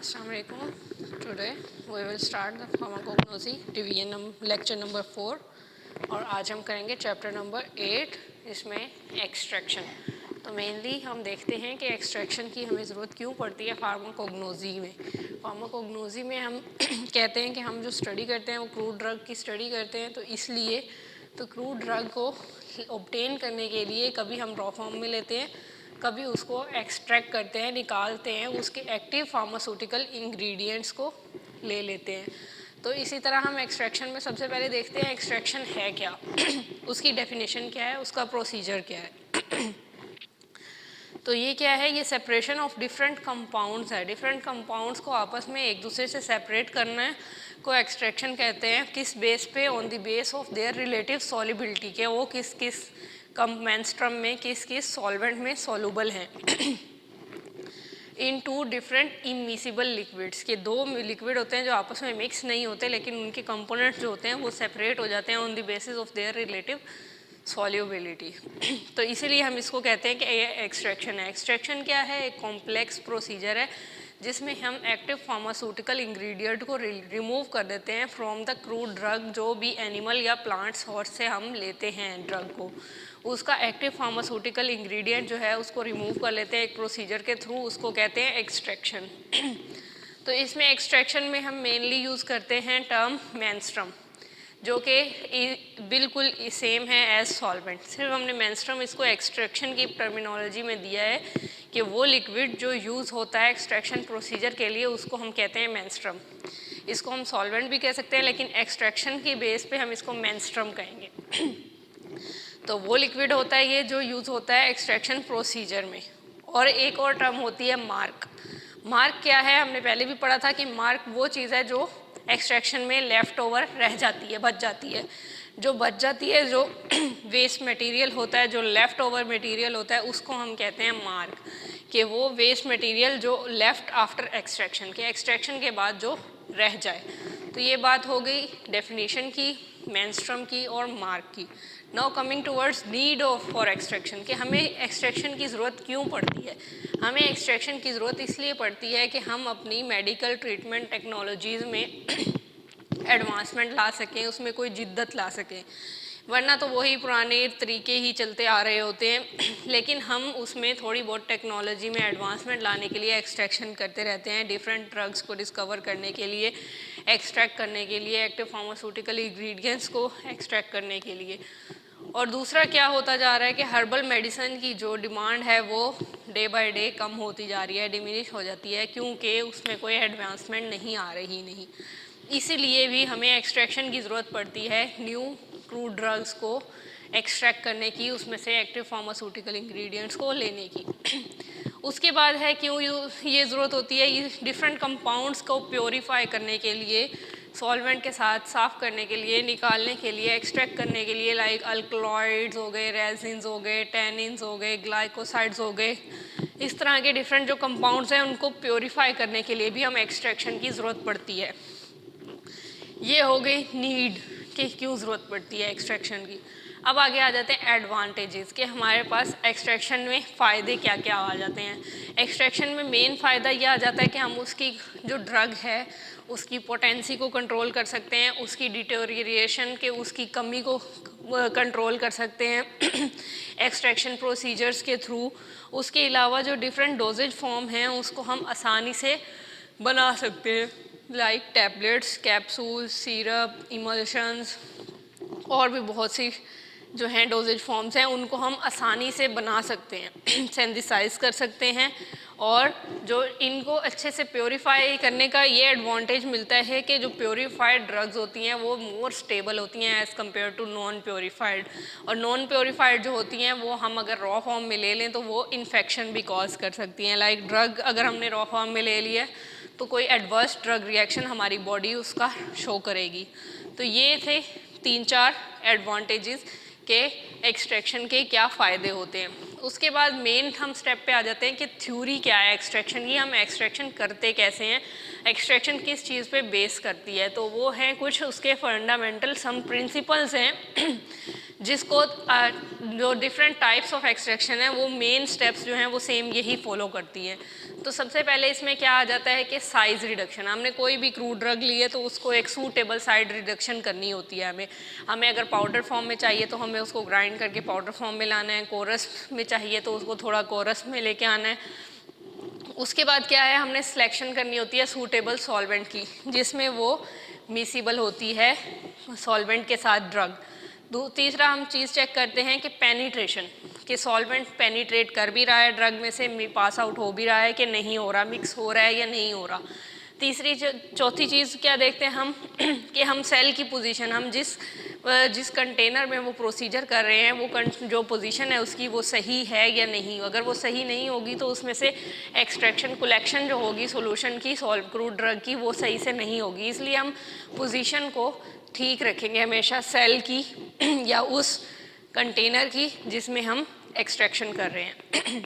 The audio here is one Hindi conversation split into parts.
Assalamualaikum. Today we will start the pharmacognosy division lecture number 4 और आज हम करेंगे चैप्टर नंबर 8 इसमें एक्सट्रैक्शन। तो मेनली हम देखते हैं कि एक्सट्रैक्शन की हमें ज़रूरत क्यों पड़ती है फार्माकोग्नोजी में। फार्माकोग्नोजी में हम कहते हैं कि हम जो स्टडी करते हैं वो क्रूड ड्रग की स्टडी करते हैं, तो इसलिए तो क्रूड ड्रग को ऑब्टेन करने के लिए कभी हम रॉ फॉर्म में लेते हैं, कभी उसको एक्सट्रैक्ट करते हैं, निकालते हैं, उसके एक्टिव फार्मास्यूटिकल इंग्रेडिएंट्स को ले लेते हैं। तो इसी तरह हम एक्सट्रैक्शन में सबसे पहले देखते हैं एक्सट्रैक्शन है क्या उसकी डेफिनेशन क्या है, उसका प्रोसीजर क्या है। तो ये क्या है, ये सेपरेशन ऑफ डिफरेंट कंपाउंड्स है। डिफरेंट कंपाउंड्स को आपस में एक दूसरे से सेपरेट करना है को एक्सट्रैक्शन कहते हैं। किस बेस पे? On the base of their relative solubility, के वो किस किस मेंस्ट्रम में किस किस सॉल्वेंट में सॉल्युबल हैं। इन टू डिफरेंट इमिसिबल लिक्विड्स, के दो लिक्विड होते हैं जो आपस में मिक्स नहीं होते, लेकिन उनके कंपोनेंट्स जो होते हैं वो सेपरेट हो जाते हैं on the basis of their relative solubility. तो इसीलिए हम इसको कहते हैं कि ये एक्सट्रैक्शन है। एक्सट्रैक्शन क्या है? एक कॉम्प्लेक्स प्रोसीजर है जिसमें हम एक्टिव फार्मास्यूटिकल इंग्रेडिएंट को रिमूव कर देते हैं फ्रॉम द क्रूड ड्रग। जो भी एनिमल या प्लांट सोर्स से हम लेते हैं ड्रग को, उसका एक्टिव फार्मास्यूटिकल इंग्रेडिएंट जो है उसको रिमूव कर लेते हैं एक प्रोसीजर के थ्रू, उसको कहते हैं एक्सट्रैक्शन। तो इसमें एक्सट्रैक्शन में हम मेनली यूज़ करते हैं टर्म मेंस्ट्रम, जो कि बिल्कुल सेम है एज सॉल्वेंट। सिर्फ हमने मेंस्ट्रम इसको एक्सट्रैक्शन की टर्मिनोलॉजी में दिया है कि वो लिक्विड जो यूज़ होता है एक्सट्रैक्शन प्रोसीजर के लिए उसको हम कहते हैं मेंस्ट्रम। इसको हम सॉल्वेंट भी कह सकते हैं, लेकिन एक्सट्रैक्शन की बेस पे हम इसको मेंस्ट्रम कहेंगे। तो वो लिक्विड होता है ये जो यूज़ होता है एक्सट्रैक्शन प्रोसीजर में। और एक और टर्म होती है मार्क। मार्क क्या है? हमने पहले भी पढ़ा था कि मार्क वो चीज़ है जो एक्सट्रैक्शन में लेफ़्ट ओवर रह जाती है, बच जाती है। जो बच जाती है, जो वेस्ट मटेरियल होता है, जो लेफ़्ट ओवर मटेरियल होता है, उसको हम कहते हैं मार्क। कि वो वेस्ट मटेरियल जो लेफ़्ट आफ्टर एक्सट्रैक्शन के, एक्सट्रैक्शन के बाद जो रह जाए। तो ये बात हो गई डेफिनेशन की, मेंस्ट्रम की और मार्क की। Now coming towards need of for extraction, कि हमें एक्सट्रैक्शन की ज़रूरत क्यों पड़ती है। हमें एक्सट्रैक्शन की ज़रूरत इसलिए पड़ती है कि हम अपनी मेडिकल ट्रीटमेंट टेक्नोलॉजीज़ में एडवांसमेंट ला सकें, उसमें कोई जिद्दत ला सकें। वरना तो वही पुराने तरीके ही चलते आ रहे होते हैं, लेकिन हम उसमें थोड़ी बहुत टेक्नोलॉजी में एडवांसमेंट लाने के लिए एक्सट्रैक्शन करते रहते हैं, डिफरेंट ड्रग्स को डिस्कवर करने के लिए, एक्सट्रैक्ट करने के लिए, एक्टिव फार्मास्यूटिकल इंग्रेडिएंट्स को एक्सट्रैक्ट करने के लिए। और दूसरा क्या होता जा रहा है कि हर्बल मेडिसिन की जो डिमांड है वो डे बाय डे कम होती जा रही है, डिमिनिश हो जाती है, क्योंकि उसमें कोई एडवांसमेंट नहीं आ रही नहीं। इसीलिए भी हमें एक्सट्रैक्शन की ज़रूरत पड़ती है न्यू क्रूड ड्रग्स को एक्सट्रैक्ट करने की, उसमें से एक्टिव फार्मास्यूटिकल इंग्रेडिएंट्स को लेने की। उसके बाद है क्यों ये ज़रूरत होती है, ये डिफरेंट कंपाउंड्स को प्योरीफाई करने के लिए, सॉल्वेंट के साथ साफ़ करने के लिए, निकालने के लिए, एक्सट्रैक्ट करने के लिए, लाइक अल्कलॉइड्स हो गए, रेजिन्स हो गए, टैनिन्स हो गए, ग्लाइकोसाइड्स हो गए, इस तरह के डिफरेंट जो कंपाउंड्स हैं उनको प्योरीफाई करने के लिए भी हम एक्सट्रैक्शन की ज़रूरत पड़ती है। ये हो गई नीड कि क्यों ज़रूरत पड़ती है एक्सट्रैक्शन की। अब आगे आ जाते हैं एडवांटेजेस, कि हमारे पास एक्सट्रैक्शन में फ़ायदे क्या क्या आ जाते हैं। एक्सट्रैक्शन में मेन फ़ायदा ये आ जाता है कि हम उसकी जो ड्रग है उसकी पोटेंसी को कंट्रोल कर सकते हैं, उसकी डिटेरियरेशन के उसकी कमी को कंट्रोल कर सकते हैं एक्सट्रैक्शन प्रोसीजर्स के थ्रू। उसके अलावा जो डिफरेंट डोजेज फॉर्म हैं उसको हम आसानी से बना सकते हैं, like tablets, capsules, syrup, emulsions, और भी बहुत सी जो हैं डोजेज फॉर्म्स हैं उनको हम आसानी से बना सकते हैं, सिंथेसाइज कर सकते हैं। और जो इनको अच्छे से प्योरीफाई करने का ये एडवांटेज मिलता है कि जो प्योरीफाइड ड्रग्स होती हैं वो मोर स्टेबल होती हैं as compare to non purified. और नॉन प्योरीफाइड जो होती हैं वो हम अगर रॉ फॉर्म में ले लें तो वो इन्फेक्शन भी कॉज कर सकती हैं। लाइक ड्रग अगर हमने रॉ फॉर्म में ले लिया तो कोई एडवर्स ड्रग रिएक्शन हमारी बॉडी उसका शो करेगी। तो ये थे 3-4 एडवांटेजेस के एक्सट्रैक्शन के क्या फ़ायदे होते हैं। उसके बाद मेन हम स्टेप पे आ जाते हैं कि थ्योरी क्या है एक्सट्रैक्शन की, हम एक्सट्रैक्शन करते कैसे हैं, एक्सट्रैक्शन किस चीज़ पे बेस करती है। तो वो हैं कुछ उसके फंडामेंटल सम प्रिंसिपल्स हैं जिसको जो डिफरेंट टाइप्स ऑफ एक्सट्रैक्शन है वो मेन स्टेप्स जो हैं वो सेम यही फॉलो करती हैं। तो सबसे पहले इसमें क्या आ जाता है कि साइज़ रिडक्शन। हमने कोई भी क्रूड ड्रग ली है तो उसको एक सूटेबल साइज रिडक्शन करनी होती है। हमें अगर पाउडर फॉर्म में चाहिए तो हमें उसको ग्राइंड करके पाउडर फॉर्म में लाना है, कोरस में चाहिए तो उसको थोड़ा कोरस में लेके आना है। उसके बाद क्या है, हमने सिलेक्शन करनी होती है सूटेबल सॉल्वेंट की, जिसमें वो मिसिबल होती है सॉल्वेंट के साथ ड्रग। तीसरा हम चीज़ चेक करते हैं कि पेनिट्रेशन, कि सॉल्वेंट पेनिट्रेट कर भी रहा है ड्रग में से, पास आउट हो भी रहा है कि नहीं हो रहा, मिक्स हो रहा है या नहीं हो रहा। चौथी चीज़ क्या देखते हैं हम कि हम सेल की पोजीशन, हम जिस कंटेनर में वो प्रोसीजर कर रहे हैं वो जो पोजीशन है उसकी वो सही है या नहीं। अगर वो सही नहीं होगी तो उसमें से एक्सट्रैक्शन कलेक्शन जो होगी सॉल्यूशन की क्रूड ड्रग की वो सही से नहीं होगी। इसलिए हम पोजीशन को ठीक रखेंगे हमेशा सेल की या उस कंटेनर की जिसमें हम एक्सट्रैक्शन कर रहे हैं।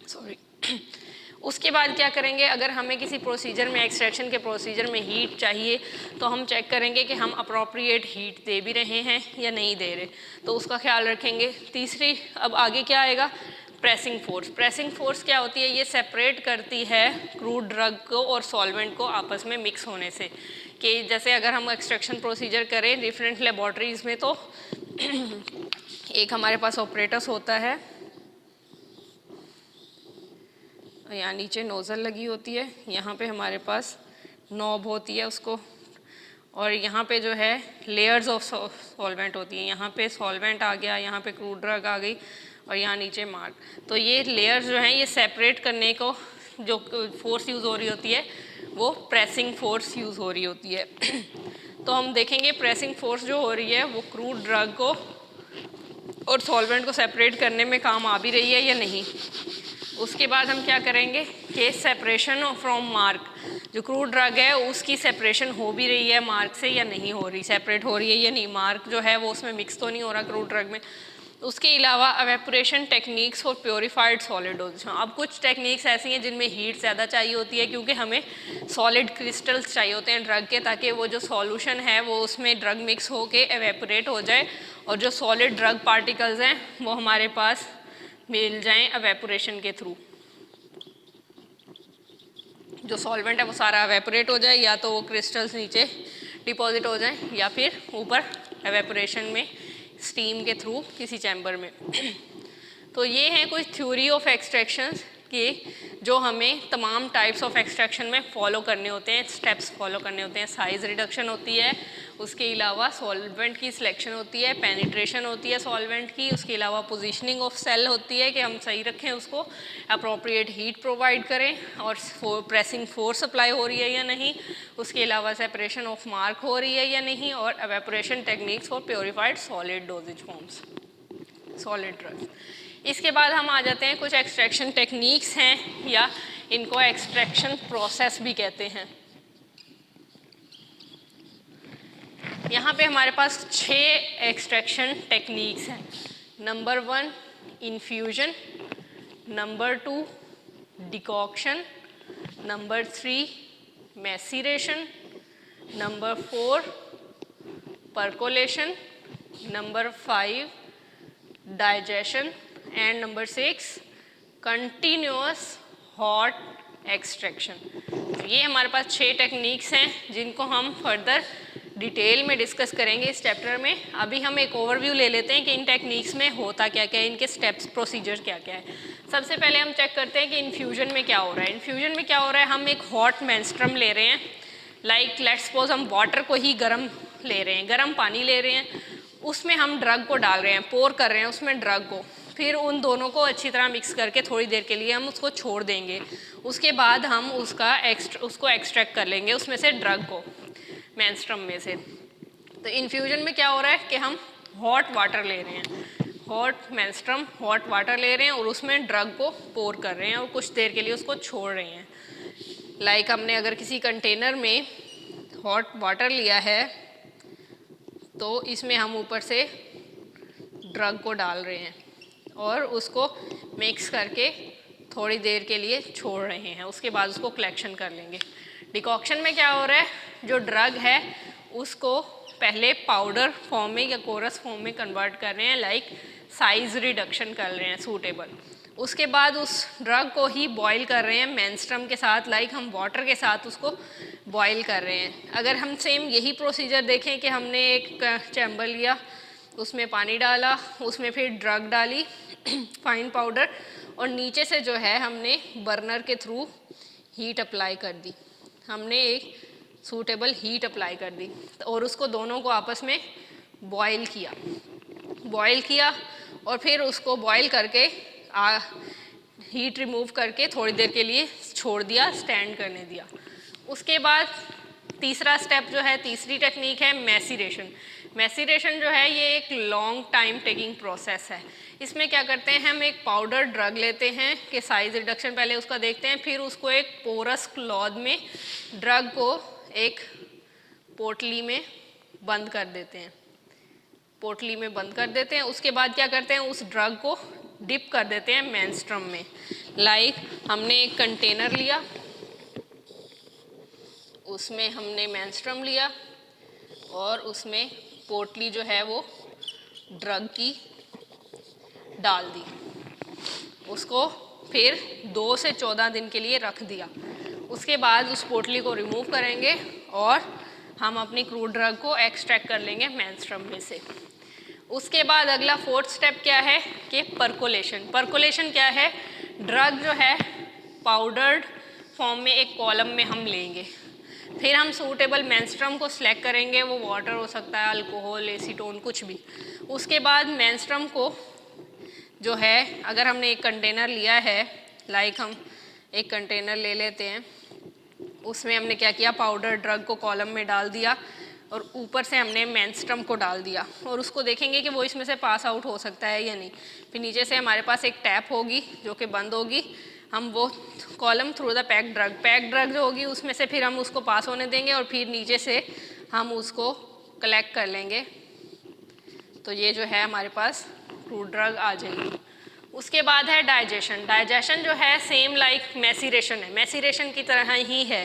सॉरी। उसके बाद क्या करेंगे, अगर हमें किसी प्रोसीजर में, एक्सट्रैक्शन के प्रोसीजर में हीट चाहिए तो हम चेक करेंगे कि हम अप्रोप्रिएट हीट दे भी रहे हैं या नहीं दे रहे, तो उसका ख्याल रखेंगे। तीसरी, अब आगे क्या आएगा, प्रेसिंग फोर्स। प्रेसिंग फोर्स क्या होती है, ये सेपरेट करती है क्रूड ड्रग को और सॉल्वेंट को आपस में मिक्स होने से। कि जैसे अगर हम एक्सट्रैक्शन प्रोसीजर करें डिफरेंट लेबॉर्ट्रीज़ में तो एक हमारे पास ऑपरेटर्स होता है, यहाँ नीचे नोज़ल लगी होती है, यहाँ पे हमारे पास नॉब होती है उसको, और यहाँ पे जो है लेयर्स ऑफ सॉल्वेंट होती है। यहाँ पे सॉल्वेंट आ गया, यहाँ पे क्रूड ड्रग आ गई और यहाँ नीचे मार्क। तो ये लेयर्स जो हैं ये सेपरेट करने को जो फोर्स यूज़ हो रही होती है वो प्रेसिंग फोर्स यूज़ हो रही होती है। तो हम देखेंगे प्रेसिंग फोर्स जो हो रही है वो क्रूड ड्रग को और सॉल्वेंट को सेपरेट करने में काम आ भी रही है या नहीं। उसके बाद हम क्या करेंगे कि सेपरेशन फ्रॉम मार्क, जो क्रूड ड्रग है उसकी सेपरेशन हो भी रही है मार्क से या नहीं हो रही, सेपरेट हो रही है या नहीं, मार्क जो है वो उसमें मिक्स तो नहीं हो रहा क्रूड ड्रग में। उसके अलावा evaporation techniques for purified solid dose. अब कुछ टेक्निक्स ऐसी हैं जिनमें हीट ज़्यादा चाहिए होती है क्योंकि हमें सॉलिड क्रिस्टल्स चाहिए होते हैं ड्रग के, ताकि वो जो सॉल्यूशन है वो उसमें ड्रग मिक्स होके एवेपोरेट हो जाए और जो सॉलिड ड्रग पार्टिकल्स हैं वो हमारे पास मिल जाएं एवेपोरेशन के थ्रू। जो सॉल्वेंट है वो सारा एवेपोरेट हो जाए, या तो वो क्रिस्टल्स नीचे डिपॉजिट हो जाएं या फिर ऊपर एवेपोरेशन में स्टीम के थ्रू किसी चैम्बर में। तो ये हैं कुछ थ्योरी ऑफ एक्सट्रैक्शंस कि जो हमें तमाम टाइप्स ऑफ एक्सट्रैक्शन में फॉलो करने होते हैं, स्टेप्स फॉलो करने होते हैं। साइज़ रिडक्शन होती है, उसके अलावा सॉल्वेंट की सिलेक्शन होती है, पेनिट्रेशन होती है सॉल्वेंट की, उसके अलावा पोजीशनिंग ऑफ सेल होती है कि हम सही रखें उसको, अप्रोप्रिएट हीट प्रोवाइड करें और प्रेसिंग फोर्स अप्लाई हो रही है या नहीं, उसके अलावा सेपरेशन ऑफ मार्क हो रही है या नहीं, और evaporation techniques for purified solid dosages forms, solid drugs. इसके बाद हम आ जाते हैं कुछ एक्सट्रैक्शन टेक्निक्स हैं या इनको एक्सट्रैक्शन प्रोसेस भी कहते हैं। यहाँ पे हमारे पास 6 एक्सट्रैक्शन टेक्निक्स हैं। Number 1 infusion, number 2 decoction, number 3 maceration, number 4 percolation, number 5 digestion and number 6 continuous hot extraction. ये हमारे पास 6 टेक्निक्स हैं जिनको हम फर्दर डिटेल में डिस्कस करेंगे इस चैप्टर में। अभी हम एक ओवरव्यू ले लेते हैं कि इन टेक्निक्स में होता क्या क्या है, इनके स्टेप्स प्रोसीजर क्या क्या है। सबसे पहले हम चेक करते हैं कि इन्फ्यूजन में क्या हो रहा है। इन्फ्यूजन में क्या हो रहा है, हम एक हॉट मेंस्ट्रुम ले रहे हैं, लाइक लेट्स सपोज हम वाटर को ही गर्म ले रहे हैं, गर्म पानी ले रहे हैं, उसमें हम ड्रग को डाल रहे हैं, पोर कर रहे हैं उसमें ड्रग को, फिर उन दोनों को अच्छी तरह मिक्स करके थोड़ी देर के लिए हम उसको छोड़ देंगे। उसके बाद हम उसको एक्सट्रैक्ट कर लेंगे उसमें से ड्रग को मेंस्ट्रुम में से। तो इन्फ्यूजन में क्या हो रहा है कि हम हॉट वाटर ले रहे हैं, हॉट मेंस्ट्रुम हॉट वाटर ले रहे हैं और उसमें ड्रग को पोर कर रहे हैं और कुछ देर के लिए उसको छोड़ रहे हैं। लाइक हमने अगर किसी कंटेनर में हॉट वाटर लिया है तो इसमें हम ऊपर से ड्रग को डाल रहे हैं और उसको मिक्स करके थोड़ी देर के लिए छोड़ रहे हैं, उसके बाद उसको कलेक्शन कर लेंगे। डिकॉक्शन में क्या हो रहा है, जो ड्रग है उसको पहले पाउडर फॉर्म में या कोरस फॉर्म में कन्वर्ट कर रहे हैं, लाइक साइज रिडक्शन कर रहे हैं सूटेबल। उसके बाद उस ड्रग को ही बॉईल कर रहे हैं मेंस्ट्रुम के साथ, लाइक हम वाटर के साथ उसको बॉईल कर रहे हैं। अगर हम सेम यही प्रोसीजर देखें कि हमने एक चैम्बर लिया, उसमें पानी डाला, उसमें फिर ड्रग डाली फाइन पाउडर, और नीचे से जो है हमने बर्नर के थ्रू हीट अप्लाई कर दी, हमने एक सूटेबल हीट अप्लाई कर दी और उसको दोनों को आपस में बॉईल किया और फिर उसको बॉईल करके हीट रिमूव करके थोड़ी देर के लिए छोड़ दिया, स्टैंड करने दिया। उसके बाद तीसरा स्टेप जो है, तीसरी टेक्निक है मैसीरेशन। मैसीरेशन जो है ये एक लॉन्ग टाइम टेकिंग प्रोसेस है। इसमें क्या करते हैं, हम एक पाउडर ड्रग लेते हैं कि साइज रिडक्शन पहले उसका देखते हैं, फिर उसको एक पोरस क्लॉथ में ड्रग को एक पोटली में बंद कर देते हैं, उसके बाद क्या करते हैं, उस ड्रग को डिप कर देते हैं मेंस्ट्रुम में। लाइक हमने एक कंटेनर लिया, उसमें हमने मेंस्ट्रुम लिया और उसमें पोटली जो है वो ड्रग की डाल दी, उसको फिर 2 से 14 दिन के लिए रख दिया। उसके बाद उस पोटली को रिमूव करेंगे और हम अपनी क्रूड ड्रग को एक्सट्रैक्ट कर लेंगे मेंस्ट्रुम में से। उसके बाद अगला फोर्थ स्टेप क्या है कि परकोलेशन क्या है, ड्रग जो है पाउडर्ड फॉर्म में एक कॉलम में हम लेंगे, फिर हम सूटेबल मेंस्ट्रुम को सिलेक्ट करेंगे, वो वाटर हो सकता है, अल्कोहल, एसीटोन, कुछ भी। उसके बाद मेंस्ट्रुम को जो है, अगर हमने एक कंटेनर लिया है, लाइक हम एक कंटेनर ले लेते हैं, उसमें हमने क्या किया, पाउडर ड्रग को कॉलम में डाल दिया और ऊपर से हमने मेंस्ट्रुम को डाल दिया और उसको देखेंगे कि वो इसमें से पास आउट हो सकता है या नहीं। फिर नीचे से हमारे पास एक टैप होगी जो कि बंद होगी, हम वो column through the pack drug जो होगी उसमें से फिर हम उसको पास होने देंगे और फिर नीचे से हम उसको कलेक्ट कर लेंगे, तो ये जो है हमारे पास क्रूड ड्रग आ जाएगी। उसके बाद है डाइजेशन जो है सेम लाइक मैसीरेशन है, मैसीरेशन की तरह ही है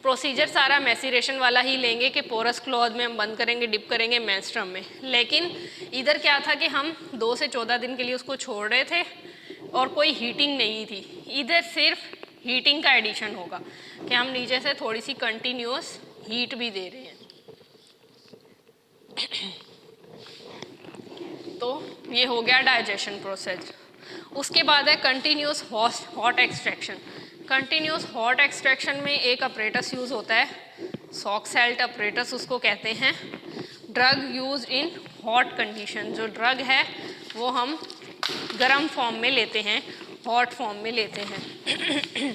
प्रोसीजर, सारा मैसीरेशन वाला ही लेंगे कि पोरस क्लॉथ में हम बंद करेंगे, डिप करेंगे मेंस्ट्रुम में। लेकिन इधर क्या था कि हम 2 से 14 दिन के लिए उसको छोड़ रहे थे और कोई हीटिंग नहीं थी, इधर सिर्फ हीटिंग का एडिशन होगा कि हम नीचे से थोड़ी सी कंटिन्यूअस हीट भी दे रहे हैं। तो ये हो गया डाइजेशन प्रोसेस। उसके बाद है continuous hot extraction. Continuous hot extraction में एक अपरेटस यूज़ होता है, सॉक्सेल्ट अपरेटस उसको कहते हैं। Drug use in hot condition, जो ड्रग है वो हम गर्म फॉर्म में लेते हैं, हॉट फॉर्म में लेते हैं।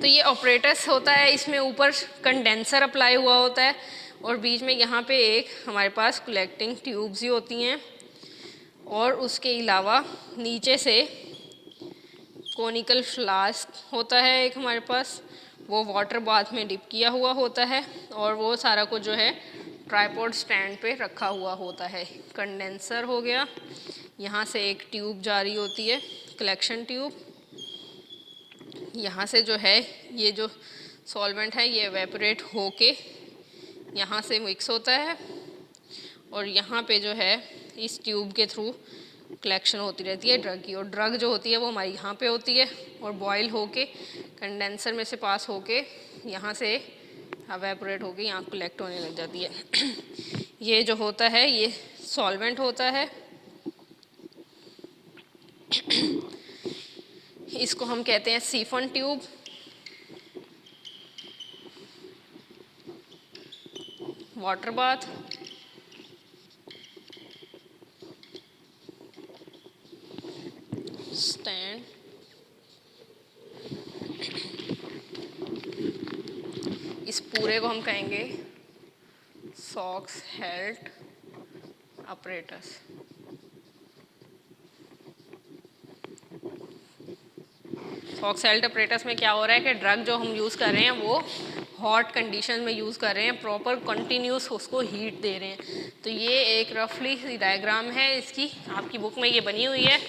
तो ये ऑपरेटस होता है, इसमें ऊपर कंडेंसर अप्लाई हुआ होता है और बीच में यहाँ पे एक हमारे पास कलेक्टिंग ट्यूब्स ही होती हैं और उसके अलावा नीचे से कोनिकल फ्लास्क होता है एक हमारे पास, वो वाटर बाथ में डिप किया हुआ होता है और वो सारा कुछ जो है ट्राइपॉड स्टैंड पे रखा हुआ होता है। कंडेंसर हो गया, यहाँ से एक ट्यूब जारी होती है, कलेक्शन ट्यूब, यहाँ से जो है ये जो सॉल्वेंट है ये एवेपोरेट होके यहाँ से मिक्स होता है और यहाँ पे जो है इस ट्यूब के थ्रू कलेक्शन होती रहती है ड्रग की, और ड्रग जो होती है वो हमारी यहाँ पे होती है और बॉयल होके कंडेंसर में से पास होके यहाँ से एवेपोरेट होके यहाँ कलेक्ट होने लग जाती है। ये जो होता है ये सॉल्वेंट होता है, इसको हम कहते हैं सीफन ट्यूब। वाटर बाथ, स्टैंड, इस पूरे को हम कहेंगे सॉक्सेल्ट अपरेटस। सॉक्सेल्ट अपरेटस में क्या हो रहा है कि ड्रग जो हम यूज़ कर रहे हैं वो हॉट कंडीशन में यूज़ कर रहे हैं, प्रॉपर कंटिन्यूस उसको हीट दे रहे हैं। तो ये एक रफली डायग्राम है इसकी, आपकी बुक में ये बनी हुई है।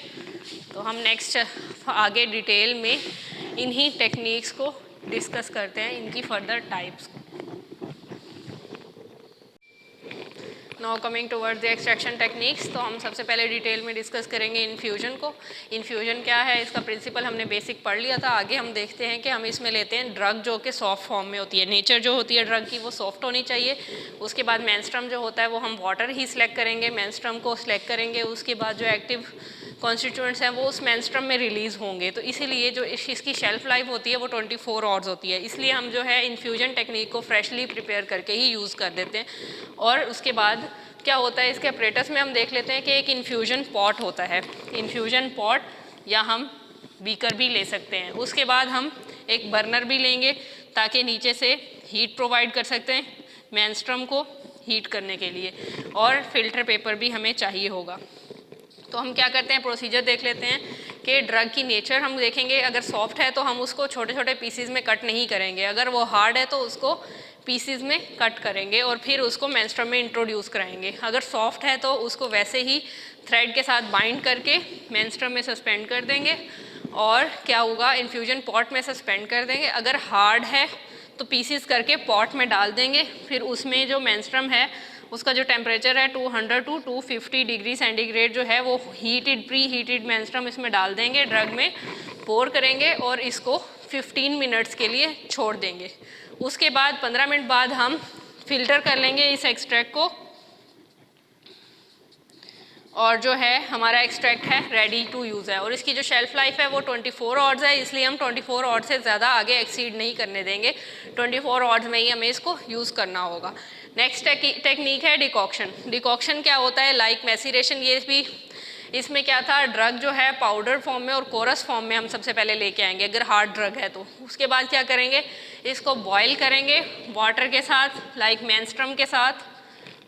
तो हम नेक्स्ट आगे डिटेल में इन्हीं टेक्निक्स को डिस्कस करते हैं, इनकी फर्दर टाइप्स को। Now coming towards the extraction techniques, तो हम सबसे पहले डिटेल में डिस्कस करेंगे इन्फ्यूजन को। इन्फ्यूजन क्या है, इसका प्रिंसिपल हमने बेसिक पढ़ लिया था। आगे हम देखते हैं कि हम इसमें लेते हैं ड्रग जो कि सॉफ्ट फॉर्म में होती है। नेचर जो होती है ड्रग की वो सॉफ्ट होनी चाहिए। उसके बाद मेंस्ट्रम जो होता है वो हम वाटर ही सिलेक्ट करेंगे, मेंस्ट्रम को सिलेक्ट करेंगे। उसके बाद जो एक्टिव कॉन्स्टिट्यूएंट्स हैं वो उस मेंस्ट्रम में रिलीज़ होंगे। तो इसीलिए जो इसकी शेल्फ लाइफ होती है वो 24 आवर्स होती है। इसलिए हम जो है इन्फ्यूजन टेक्निक को फ्रेशली प्रिपेयर करके ही यूज़ कर देते हैं। और उसके बाद क्या होता है, इसके अपरेटस में हम देख लेते हैं कि एक इन्फ्यूजन पॉट होता है, इन्फ्यूजन पॉट, या हम बीकर भी ले सकते हैं। उसके बाद हम एक बर्नर भी लेंगे ताकि नीचे से हीट प्रोवाइड कर सकते हैं मेंस्ट्रम को हीट करने के लिए। और फिल्टर पेपर भी हमें चाहिए होगा। तो हम क्या करते हैं, प्रोसीजर देख लेते हैं कि ड्रग की नेचर हम देखेंगे। अगर सॉफ्ट है तो हम उसको छोटे छोटे पीसीज में कट नहीं करेंगे, अगर वो हार्ड है तो उसको पीसीज में कट करेंगे और फिर उसको मेंस्ट्रम में इंट्रोड्यूस कराएंगे। अगर सॉफ्ट है तो उसको वैसे ही थ्रेड के साथ बाइंड करके मेंस्ट्रम में सस्पेंड कर देंगे और क्या होगा, इन्फ्यूजन पॉट में सस्पेंड कर देंगे। अगर हार्ड है तो पीसीज करके पॉट में डाल देंगे। फिर उसमें जो मेंस्ट्रम है उसका जो टेम्परेचर है 200 to 250 डिग्री सेंटीग्रेड जो है वो हीटेड प्री हीटेड मेंस्ट्रम इसमें डाल देंगे, ड्रग में पोर करेंगे और इसको 15 मिनट्स के लिए छोड़ देंगे। उसके बाद 15 मिनट बाद हम फिल्टर कर लेंगे इस एक्सट्रैक्ट को और जो है हमारा एक्सट्रैक्ट है रेडी टू यूज़ है। और इसकी जो शेल्फ लाइफ है वो 24 आवर्स है, इसलिए हम 24 आवर्स से ज़्यादा आगे एक्सीड नहीं करने देंगे। 24 आवर्स में ही हमें इसको यूज़ करना होगा। नेक्स्ट टेक्निक है डिकॉक्शन। डिकॉक्शन क्या होता है, लाइक मैसीरेशन। ये भी इसमें क्या था, ड्रग जो है पाउडर फॉर्म में और कोरस फॉर्म में हम सबसे पहले लेके आएंगे अगर हार्ड ड्रग है तो। उसके बाद क्या करेंगे, इसको बॉयल करेंगे वाटर के साथ, लाइक मेंस्ट्रम के साथ,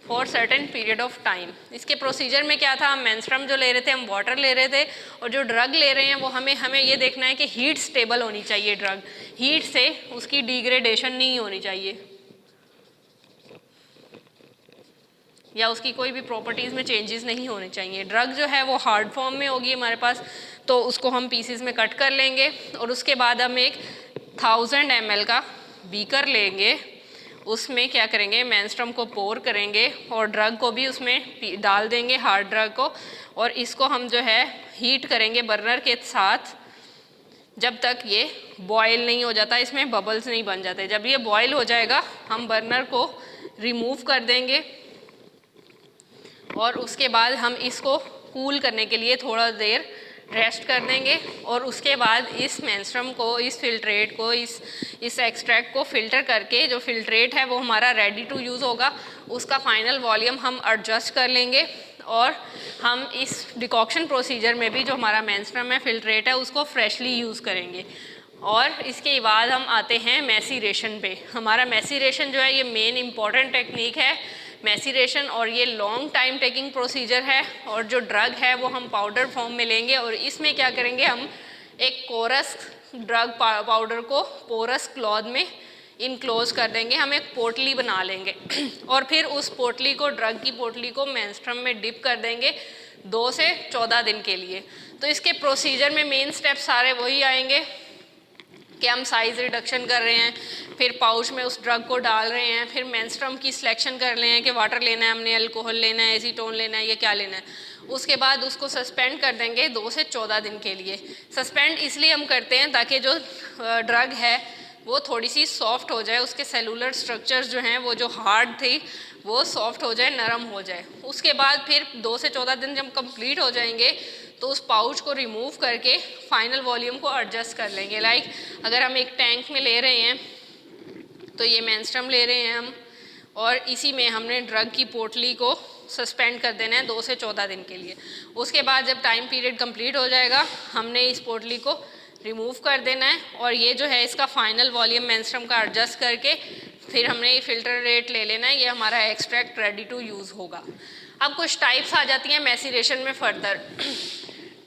for certain period of time. इसके प्रोसीजर में क्या था, हम मेंस्ट्रम जो ले रहे थे हम वाटर ले रहे थे और जो ड्रग ले रहे हैं वो हमें ये देखना है कि हीट स्टेबल होनी चाहिए। ड्रग हीट से उसकी डिग्रेडेशन नहीं होनी चाहिए या उसकी कोई भी प्रॉपर्टीज़ में चेंजेस नहीं होने चाहिए। ड्रग जो है वो हार्ड फॉर्म में होगी हमारे पास, तो उसको हम पीसेस में कट कर लेंगे और उसके बाद हम एक 1000 ml का बीकर लेंगे। उसमें क्या करेंगे, मेंस्ट्रम को पोर करेंगे और ड्रग को भी उसमें डाल देंगे, हार्ड ड्रग को, और इसको हम जो है हीट करेंगे बर्नर के साथ जब तक ये बॉयल नहीं हो जाता, इसमें बबल्स नहीं बन जाते। जब ये बॉयल हो जाएगा हम बर्नर को रिमूव कर देंगे और उसके बाद हम इसको कूल करने के लिए थोड़ा देर रेस्ट कर देंगे और उसके बाद इस मेंस्ट्रम को, इस फिल्ट्रेट को, इस एक्सट्रैक्ट को फिल्टर करके जो फिल्ट्रेट है वो हमारा रेडी टू यूज़ होगा। उसका फाइनल वॉल्यूम हम एडजस्ट कर लेंगे और हम इस डिकॉक्शन प्रोसीजर में भी जो हमारा मेंस्ट्रम है, फिल्ट्रेट है, उसको फ्रेशली यूज़ करेंगे। और इसके बाद हम आते हैं मैसीरेशन पे। हमारा मैसीरेशन जो है ये मेन इम्पॉर्टेंट टेक्निक है मैसीरेशन, और ये लॉन्ग टाइम टेकिंग प्रोसीजर है। और जो ड्रग है वो हम पाउडर फॉर्म में लेंगे और इसमें क्या करेंगे, हम एक कोरस ड्रग पाउडर को पोरस क्लॉथ में इनक्लोज कर देंगे। हम एक पोटली बना लेंगे और फिर उस पोटली को, ड्रग की पोटली को मेंस्ट्रम में डिप कर देंगे 2 से 14 दिन के लिए। तो इसके प्रोसीजर में मेन स्टेप सारे वही आएंगे कि हम साइज़ रिडक्शन कर रहे हैं, फिर पाउच में उस ड्रग को डाल रहे हैं, फिर मेंस्ट्रम की सिलेक्शन कर रहे हैं कि वाटर लेना है हमने, अल्कोहल लेना है, एसीटोन लेना है, या क्या लेना है। उसके बाद उसको सस्पेंड कर देंगे 2 से 14 दिन के लिए। सस्पेंड इसलिए हम करते हैं ताकि जो ड्रग है वो थोड़ी सी सॉफ्ट हो जाए, उसके सेलुलर स्ट्रक्चर्स जो हैं वो जो हार्ड थी वो सॉफ्ट हो जाए, नरम हो जाए। उसके बाद फिर 2 से 14 दिन जब कंप्लीट हो जाएंगे तो उस पाउच को रिमूव करके फाइनल वॉल्यूम को एडजस्ट कर लेंगे। लाइक अगर हम एक टैंक में ले रहे हैं तो ये मेंस्ट्रम ले रहे हैं हम और इसी में हमने ड्रग की पोटली को सस्पेंड कर देना है 2 से 14 दिन के लिए। उसके बाद जब टाइम पीरियड कंप्लीट हो जाएगा हमने इस पोटली को रिमूव कर देना है और ये जो है इसका फाइनल वॉल्यूम मेंस्ट्रम का एडजस्ट करके फिर हमने ये फिल्टर रेट ले लेना है। ये हमारा एक्सट्रैक्ट रेडी टू यूज़ होगा। अब कुछ टाइप्स आ जाती हैं मैसीरेशन में फर्दर।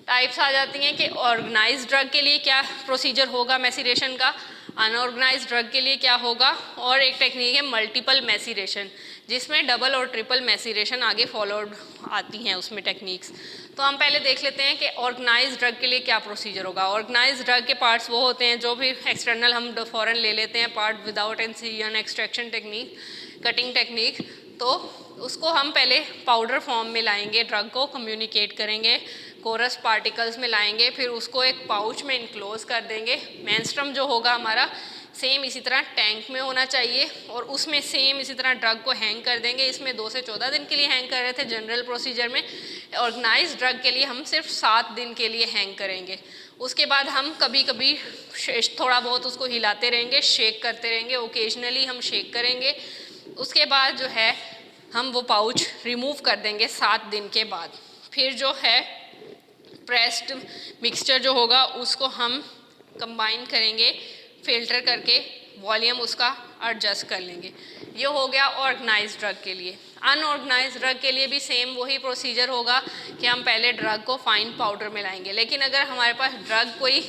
टाइप्स आ जाती हैं कि ऑर्गेनाइज्ड ड्रग के लिए क्या प्रोसीजर होगा मैसीरेशन का, अनऑर्गेनाइज्ड ड्रग के लिए क्या होगा, और एक टेक्निक है मल्टीपल मैसीरेशन जिसमें डबल और ट्रिपल मैसीरेशन आगे फॉलोड आती हैं उसमें टेक्निक्स। तो हम पहले देख लेते हैं कि ऑर्गेनाइज्ड ड्रग के लिए क्या प्रोसीजर होगा। ऑर्गेनाइज्ड ड्रग के पार्ट्स वो होते हैं जो भी एक्सटर्नल हम फॉरन ले लेते हैं पार्ट विदाउट इncision एक्सट्रैक्शन टेक्निक, कटिंग टेक्निक, तो उसको हम पहले पाउडर फॉर्म में लाएंगे, ड्रग को कम्युनिकेट करेंगे, कोरस पार्टिकल्स में लाएंगे, फिर उसको एक पाउच में इनक्लोज कर देंगे। मेंस्ट्रुम जो होगा हमारा सेम इसी तरह टैंक में होना चाहिए और उसमें सेम इसी तरह ड्रग को हैंग कर देंगे। इसमें 2 से 14 दिन के लिए हैंग कर रहे थे जनरल प्रोसीजर में, ऑर्गेनाइज ड्रग के लिए हम सिर्फ 7 दिन के लिए हैंग करेंगे। उसके बाद हम कभी कभी थोड़ा बहुत उसको हिलाते रहेंगे, शेक करते रहेंगे, ओकेजनली हम शेक करेंगे। उसके बाद जो है हम वो पाउच रिमूव कर देंगे 7 दिन के बाद। फिर जो है प्रेस्ड मिक्सचर जो होगा उसको हम कंबाइन करेंगे, फिल्टर करके वॉल्यूम उसका एडजस्ट कर लेंगे। ये हो गया ऑर्गेनाइज ड्रग के लिए। अनऑर्गेनाइज ड्रग के लिए भी सेम वही प्रोसीजर होगा कि हम पहले ड्रग को फाइन पाउडर में लाएंगे। लेकिन अगर हमारे पास ड्रग कोई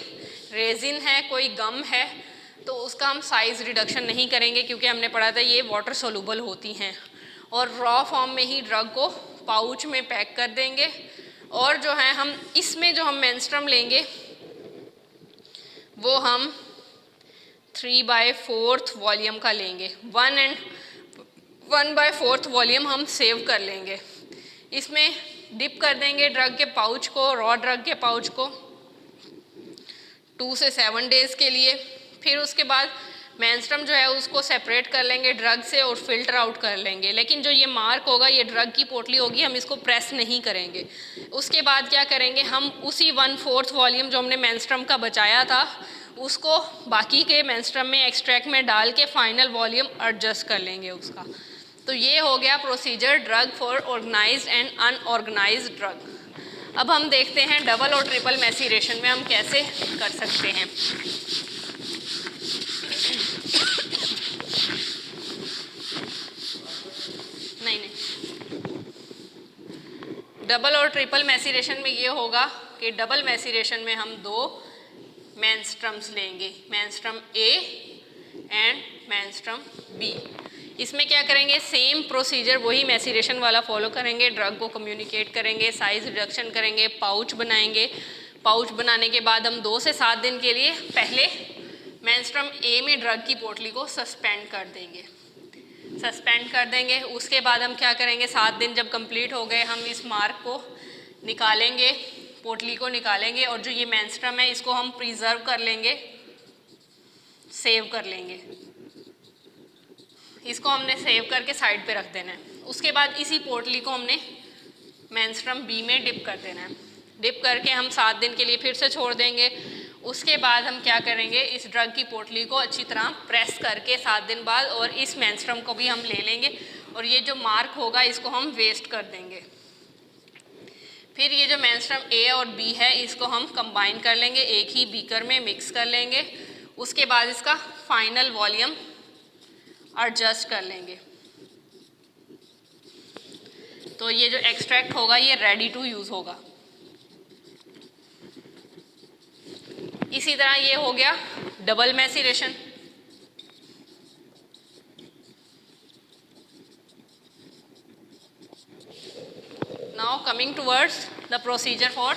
रेजिन है, कोई गम है, तो उसका हम साइज़ रिडक्शन नहीं करेंगे क्योंकि हमने पढ़ा था ये वाटर सोलूबल होती हैं। और रॉ फॉर्म में ही ड्रग को पाउच में पैक कर देंगे। और जो है हम इसमें जो हम मेंस्ट्रुम लेंगे वो हम 3/4 वॉल्यूम का लेंगे। 1/4 वॉल्यूम हम सेव कर लेंगे। इसमें डिप कर देंगे ड्रग के पाउच को, रॉ ड्रग के पाउच को 2 से 7 डेज़ के लिए। फिर उसके बाद मेंस्ट्रुम जो है उसको सेपरेट कर लेंगे ड्रग से और फिल्टर आउट कर लेंगे। लेकिन जो ये मार्क होगा ये ड्रग की पोटली होगी, हम इसको प्रेस नहीं करेंगे। उसके बाद क्या करेंगे, हम उसी 1/4 वॉल्यूम जो हमने मेंस्ट्रुम का बचाया था उसको बाकी के मेंस्ट्रुम में एक्सट्रैक्ट में डाल के फाइनल वॉल्यूम एडजस्ट कर लेंगे उसका। तो ये हो गया procedure drug for organised and unorganised drug. अब हम देखते हैं डबल और ट्रिपल मैसीरेशन में हम कैसे कर सकते हैं। नहीं, डबल और ट्रिपल मैसीरेशन में ये होगा कि डबल मैसीरेशन में हम 2 मेंस्ट्रुम्स लेंगे, menstruum A and menstruum B. इसमें क्या करेंगे, सेम प्रोसीजर वही मैसीरेशन वाला फॉलो करेंगे। ड्रग को कम्युनिकेट करेंगे, साइज रिडक्शन करेंगे, पाउच बनाएंगे। पाउच बनाने के बाद हम 2 से 7 दिन के लिए पहले मेंस्ट्रुम ए में ड्रग की पोटली को सस्पेंड कर देंगे। उसके बाद हम क्या करेंगे, 7 दिन जब कंप्लीट हो गए हम इस मार्क को निकालेंगे, पोटली को निकालेंगे और जो ये मेंस्ट्रुम है इसको हम प्रिजर्व कर लेंगे, सेव कर लेंगे। इसको हमने सेव करके साइड पे रख देना है। उसके बाद इसी पोटली को हमने मेंस्ट्रुम बी में डिप कर देना है। डिप करके हम 7 दिन के लिए फिर से छोड़ देंगे। उसके बाद हम क्या करेंगे, इस ड्रग की पोटली को अच्छी तरह प्रेस करके 7 दिन बाद और इस मेंस्ट्रुम को भी हम ले लेंगे और ये जो मार्क होगा इसको हम वेस्ट कर देंगे। फिर ये जो मेंस्ट्रुम ए और बी है इसको हम कंबाइन कर लेंगे, एक ही बीकर में मिक्स कर लेंगे। उसके बाद इसका फाइनल वॉल्यूम एडजस्ट कर लेंगे। तो ये जो एक्सट्रैक्ट होगा ये रेडी टू यूज़ होगा। इसी तरह ये हो गया double maceration. Now coming towards the procedure for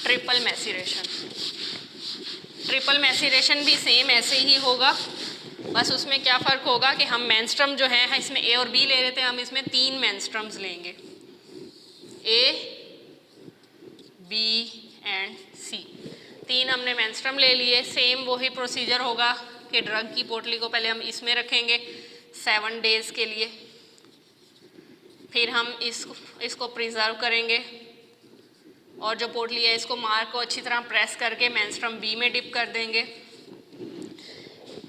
triple maceration. Triple maceration भी सेम ऐसे ही होगा, बस उसमें क्या फ़र्क होगा कि हम मेंस्ट्रुम जो है इसमें ए और बी ले रहे थे, हम इसमें 3 मेंस्ट्रुम्स लेंगे, ए बी एंड सी। 3 हमने मेंस्ट्रुम ले लिए। सेम वही प्रोसीजर होगा कि ड्रग की पोटली को पहले हम इसमें रखेंगे 7 डेज़ के लिए, फिर हम इसको प्रिजर्व करेंगे और जो पोटली है इसको मार्क को अच्छी तरह प्रेस करके मेंस्ट्रुम बी में डिप कर देंगे।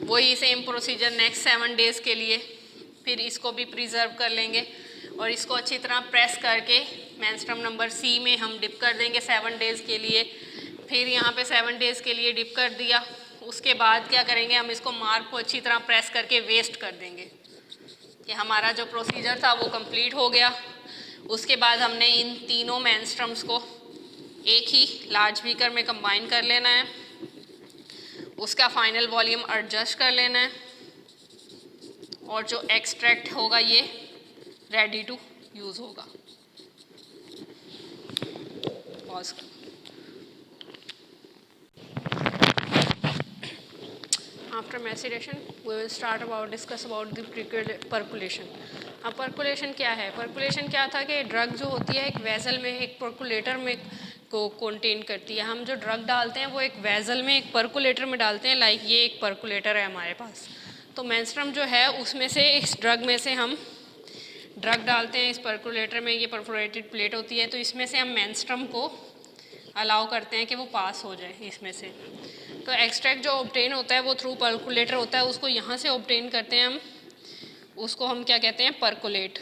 वही सेम प्रोसीजर नेक्स्ट 7 डेज़ के लिए, फिर इसको भी प्रिजर्व कर लेंगे और इसको अच्छी तरह प्रेस करके मेंस्ट्रुम नंबर सी में हम डिप कर देंगे 7 डेज़ के लिए। फिर यहाँ पे 7 डेज़ के लिए डिप कर दिया। उसके बाद क्या करेंगे, हम इसको मार्क को अच्छी तरह प्रेस करके वेस्ट कर देंगे कि हमारा जो प्रोसीजर था वो कंप्लीट हो गया। उसके बाद हमने इन तीनों मेंस्ट्रुम्स को एक ही लार्ज बीकर में कंबाइन कर लेना है, उसका फाइनल वॉल्यूम एडजस्ट कर लेना है और जो एक्सट्रैक्ट होगा ये रेडी टू यूज़ होगा। Pause. After maceration, we will discuss about the percolation. अब परकुलेशन क्या है? परकुलेशन क्या था कि ड्रग जो होती है एक वेसल में, एक परकुलेटर में को कंटेन करती है। हम जो ड्रग डालते हैं वो एक वेसल में, एक परकुलेटर में डालते हैं। लाइक ये एक परकुलेटर है हमारे पास, तो मेंस्ट्रुम जो है उसमें से, इस ड्रग में से हम ड्रग डालते हैं इस परकुलेटर में। ये परफोरेटेड प्लेट होती है, तो इसमें से हम मेंस्ट्रुम को अलाउ करते हैं कि वो पास हो जाए इसमें से। तो एक्सट्रैक्ट जो ऑब्टेन होता है वो थ्रू परकुलेटर होता है, उसको यहाँ से ऑब्टेन करते हैं हम, उसको हम क्या कहते हैं? परकुलेट।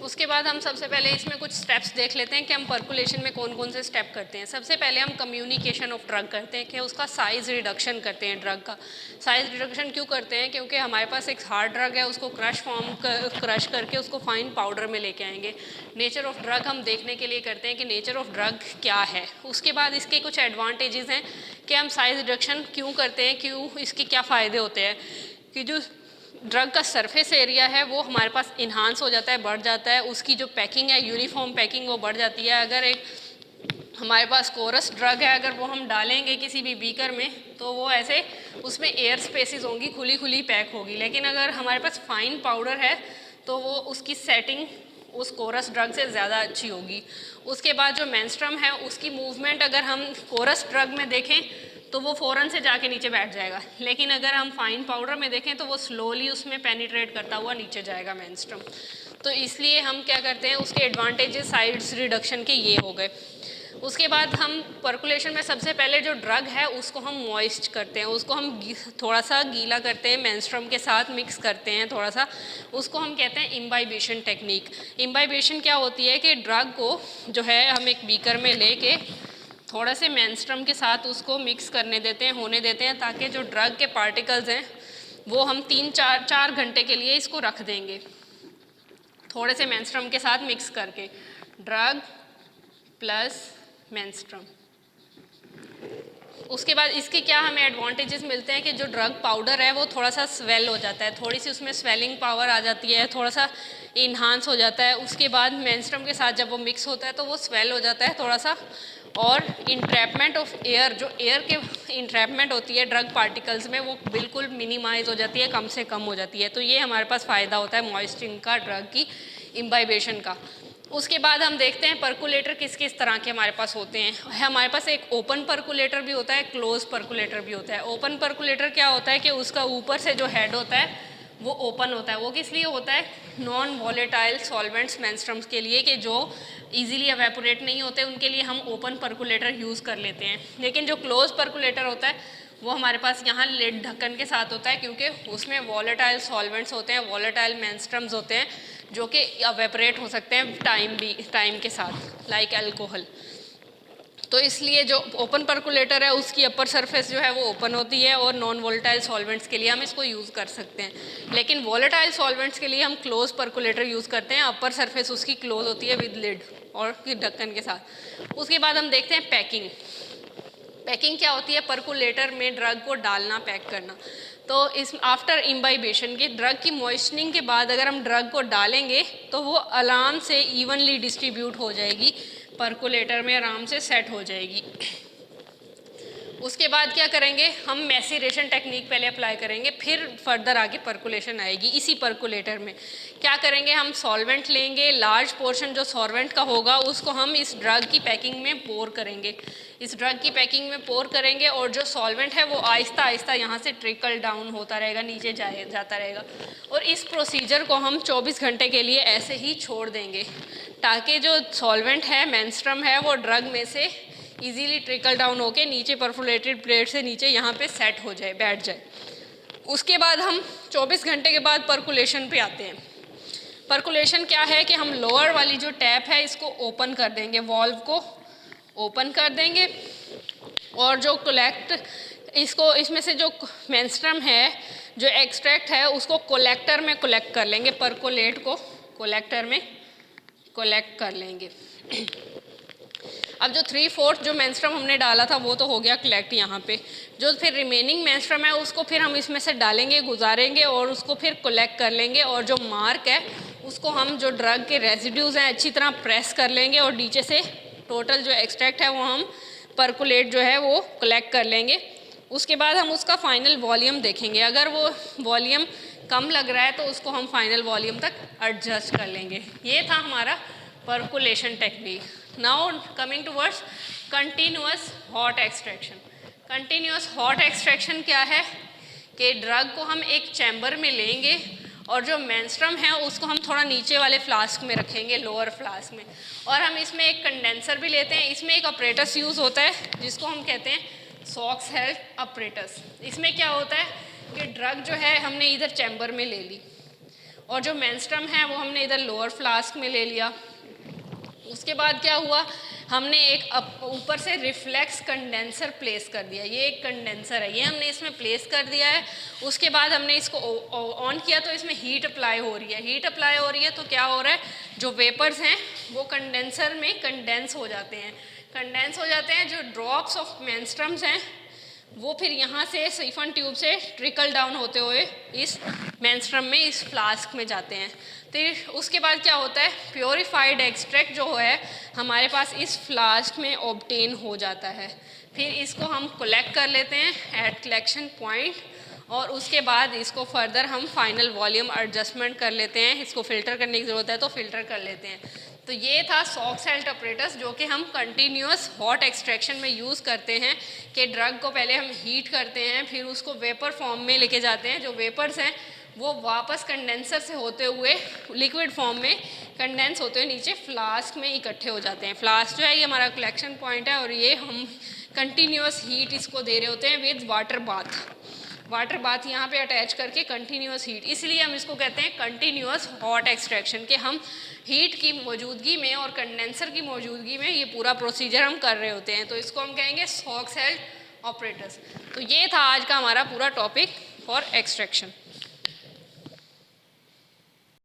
उसके बाद हम सबसे पहले इसमें कुछ स्टेप्स देख लेते हैं कि हम परकुलेशन में कौन कौन से स्टेप करते हैं। सबसे पहले हम कम्युनिकेशन ऑफ ड्रग करते हैं कि उसका साइज़ रिडक्शन करते हैं। ड्रग का साइज़ रिडक्शन क्यों करते हैं? क्योंकि हमारे पास एक हार्ड ड्रग है, उसको क्रश करके उसको फाइन पाउडर में लेके आएंगे। नेचर ऑफ ड्रग हम देखने के लिए करते हैं कि नेचर ऑफ ड्रग क्या है। उसके बाद इसके कुछ एडवांटेजेस हैं कि हम साइज़ रिडक्शन क्यों करते हैं, क्यों, इसके क्या फ़ायदे होते हैं। कि जो ड्रग का सरफेस एरिया है वो हमारे पास इन्हांस हो जाता है, बढ़ जाता है। उसकी जो पैकिंग है, यूनिफॉर्म पैकिंग, वो बढ़ जाती है। अगर एक हमारे पास कोरस ड्रग है, अगर वो हम डालेंगे किसी भी बीकर में, तो वो ऐसे उसमें एयर स्पेसिस होंगी, खुली खुली पैक होगी। लेकिन अगर हमारे पास फाइन पाउडर है तो वो उसकी सेटिंग उस कोरस ड्रग से ज़्यादा अच्छी होगी। उसके बाद जो मेंस्ट्रुम है उसकी मूवमेंट अगर हम कोरस ड्रग में देखें तो वो फ़ौरन से जाके नीचे बैठ जाएगा, लेकिन अगर हम फाइन पाउडर में देखें तो वो स्लोली उसमें पेनिट्रेट करता हुआ नीचे जाएगा मेंस्ट्रुम। तो इसलिए हम क्या करते हैं, उसके एडवांटेजेस साइड्स रिडक्शन के ये हो गए। उसके बाद हम परकुलेशन में सबसे पहले जो ड्रग है उसको हम मॉइस्ट करते हैं, उसको हम थोड़ा सा गीला करते हैं, मेंस्ट्रुम के साथ मिक्स करते हैं थोड़ा सा। उसको हम कहते हैं इम्बाइबेशन टेक्निक। इम्बाइबेशन क्या होती है कि ड्रग को जो है हम एक बीकर में लेके थोड़ा से मेंस्ट्रुम के साथ उसको मिक्स करने देते हैं, होने देते हैं, ताकि जो ड्रग के पार्टिकल्स हैं वो हम 3-4 घंटे के लिए इसको रख देंगे थोड़े से मेंस्ट्रुम के साथ मिक्स करके। Drug plus menstruum. उसके बाद इसके क्या हमें एडवांटेजेस मिलते हैं कि जो ड्रग पाउडर है वो थोड़ा सा स्वेल हो जाता है, थोड़ी सी उसमें स्वेलिंग पावर आ जाती है, थोड़ा सा इन्हांस हो जाता है। उसके बाद मेंस्ट्रुम के साथ जब वो मिक्स होता है तो वो स्वेल हो जाता है थोड़ा सा। और इंट्रैपमेंट ऑफ एयर, जो एयर के इंट्रैपमेंट होती है ड्रग पार्टिकल्स में, वो बिल्कुल मिनिमाइज हो जाती है, कम से कम हो जाती है। तो ये हमारे पास फ़ायदा होता है मॉइस्चरिंग का, ड्रग की इम्बाइबेशन का। उसके बाद हम देखते हैं परकुलेटर किस किस तरह के हमारे पास होते हैं। हमारे पास एक ओपन परकुलेटर भी होता है, क्लोज परकुलेटर भी होता है। ओपन परकुलेटर क्या होता है कि उसका ऊपर से जो हेड होता है वो ओपन होता है। वो किस लिए होता है? नॉन वॉलेटाइल सॉल्वेंट्स मेंस्ट्रुम्स के लिए, कि जो इजीली एवेपोरेट नहीं होते, उनके लिए हम ओपन परकुलेटर यूज़ कर लेते हैं। लेकिन जो क्लोज परकुलेटर होता है वो हमारे पास यहाँ लिड ढक्कन के साथ होता है, क्योंकि उसमें वॉलेटाइल सॉल्वेंट्स होते हैं, वॉलेटाइल मेंस्ट्रुम्स होते हैं जो कि एवेपोरेट हो सकते हैं टाइम के साथ, लाइक अल्कोहल। तो इसलिए जो ओपन परकुलेटर है उसकी अपर सरफेस जो है वो ओपन होती है, और नॉन वॉलेटाइल सॉल्वेंट्स के लिए हम इसको यूज़ कर सकते हैं। लेकिन वॉलेटाइल सॉल्वेंट्स के लिए हम क्लोज परकुलेटर यूज़ करते हैं, अपर सरफेस उसकी क्लोज होती है विद लिड और ढक्कन के साथ। उसके बाद हम देखते हैं पैकिंग। पैकिंग क्या होती है? परकुलेटर में ड्रग को डालना, पैक करना। तो इस आफ्टर इम्बाइबेशन की ड्रग की मॉइस्चरिंग के बाद अगर हम ड्रग को डालेंगे तो वो आराम से इवनली डिस्ट्रीब्यूट हो जाएगी, परकुलेटर में आराम से सेट हो जाएगी। उसके बाद क्या करेंगे हम? मैसीरेशन टेक्निक पहले अप्लाई करेंगे, फिर फर्दर आगे परकुलेशन आएगी। इसी परकुलेटर में क्या करेंगे हम? सॉल्वेंट लेंगे, लार्ज पोर्शन जो सॉल्वेंट का होगा उसको हम इस ड्रग की पैकिंग में पोर करेंगे, इस ड्रग की पैकिंग में पोर करेंगे, और जो सॉल्वेंट है वो आहिस्ता आहिस्ता यहाँ से ट्रिकल डाउन होता रहेगा, नीचे जाता रहेगा। और इस प्रोसीजर को हम 24 घंटे के लिए ऐसे ही छोड़ देंगे, ताकि जो सॉल्वेंट है, मेंस्ट्रुम है, वो ड्रग में से इजीली ट्रिकल डाउन होके नीचे परफोरेटेड प्लेट से नीचे यहाँ पे सेट हो जाए, बैठ जाए। उसके बाद हम 24 घंटे के बाद परकुलेशन पे आते हैं। परकुलेशन क्या है कि हम लोअर वाली जो टैप है इसको ओपन कर देंगे, वॉल्व को ओपन कर देंगे, और जो इसमें से जो मेंस्ट्रुम है, जो एक्सट्रैक्ट है, उसको कोलेक्टर में कलेक्ट कर लेंगे, परकोलेट को कोलेक्टर में कलेक्ट कर लेंगे। अब जो 3/4 जो मेंस्ट्रुम हमने डाला था वो तो हो गया कलेक्ट यहाँ पे। जो फिर रिमेनिंग मेंस्ट्रुम है उसको फिर हम इसमें से डालेंगे, गुजारेंगे, और उसको फिर कलेक्ट कर लेंगे, और जो मार्क है उसको हम, जो ड्रग के रेजिड्यूज़ हैं, अच्छी तरह प्रेस कर लेंगे, और नीचे से टोटल जो एक्सट्रैक्ट है वो हम परकुलेट जो है वो कलेक्ट कर लेंगे। उसके बाद हम उसका फाइनल वॉल्यूम देखेंगे। अगर वो वॉल्यूम कम लग रहा है तो उसको हम फाइनल वॉल्यूम तक एडजस्ट कर लेंगे। ये था हमारा percolation technique. Now coming towards continuous hot extraction. Continuous hot extraction क्या है कि ड्रग को हम एक चैम्बर में लेंगे और जो मेंस्ट्रुम है उसको हम थोड़ा नीचे वाले फ्लास्क में रखेंगे, लोअर फ्लास्क में, और हम इसमें एक कंडेंसर भी लेते हैं। इसमें एक अपरेटस यूज़ होता है जिसको हम कहते हैं सॉक्स-हेल्ड अपरेटस। इसमें क्या होता है कि ड्रग जो है हमने इधर चैम्बर में ले ली और जो मेंस्ट्रुम है वो हमने इधर लोअर फ्लास्क में ले लिया। उसके बाद क्या हुआ, हमने एक ऊपर से रिफ्लेक्स कंडेंसर प्लेस कर दिया। ये एक कंडेंसर है, ये हमने इसमें प्लेस कर दिया है। उसके बाद हमने इसको ऑन किया तो इसमें हीट अप्लाई हो रही है। हीट अप्लाई हो रही है तो क्या हो रहा है, जो वेपर्स हैं वो कंडेंसर में कंडेंस हो जाते हैं। कंडेंस हो जाते हैं, जो ड्रॉप्स ऑफ मेंस्ट्रम्स हैं वो फिर यहाँ से सिफन ट्यूब से ट्रिकल डाउन होते हुए इस मेंस्ट्रम में, इस फ्लास्क में जाते हैं। तो उसके बाद क्या होता है, प्योरीफाइड एक्सट्रैक्ट जो है हमारे पास इस फ्लास्क में ऑब्टेन हो जाता है। फिर इसको हम कलेक्ट कर लेते हैं एट कलेक्शन पॉइंट और उसके बाद इसको फर्दर हम फाइनल वॉल्यूम एडजस्टमेंट कर लेते हैं। इसको फ़िल्टर करने की ज़रूरत है तो फ़िल्टर कर लेते हैं। तो ये था सॉक्स-हेल्ड अपरेटस जो कि हम कंटिन्यूअस हॉट एक्सट्रैक्शन में यूज़ करते हैं कि ड्रग को पहले हम हीट करते हैं, फिर उसको वेपर फॉर्म में लेके जाते हैं। जो वेपर्स हैं वो वापस कंडेंसर से होते हुए लिक्विड फॉर्म में कंडेंस होते हुए नीचे फ्लास्क में इकट्ठे हो जाते हैं। फ्लास्क जो है ये हमारा कलेक्शन पॉइंट है और ये हम कंटिन्यूअस हीट इसको दे रहे होते हैं with water bath. Water bath यहाँ पे अटैच करके कंटिन्यूअस हीट, इसलिए हम इसको कहते हैं कंटिन्यूअस हॉट एक्सट्रैक्शन कि हम हीट की मौजूदगी में और कंडेंसर की मौजूदगी में ये पूरा प्रोसीजर हम कर रहे होते हैं। तो इसको हम कहेंगे सॉक्स-हेल्ड ऑपरेटर्स। तो ये था आज का हमारा पूरा टॉपिक फॉर एक्सट्रैक्शन।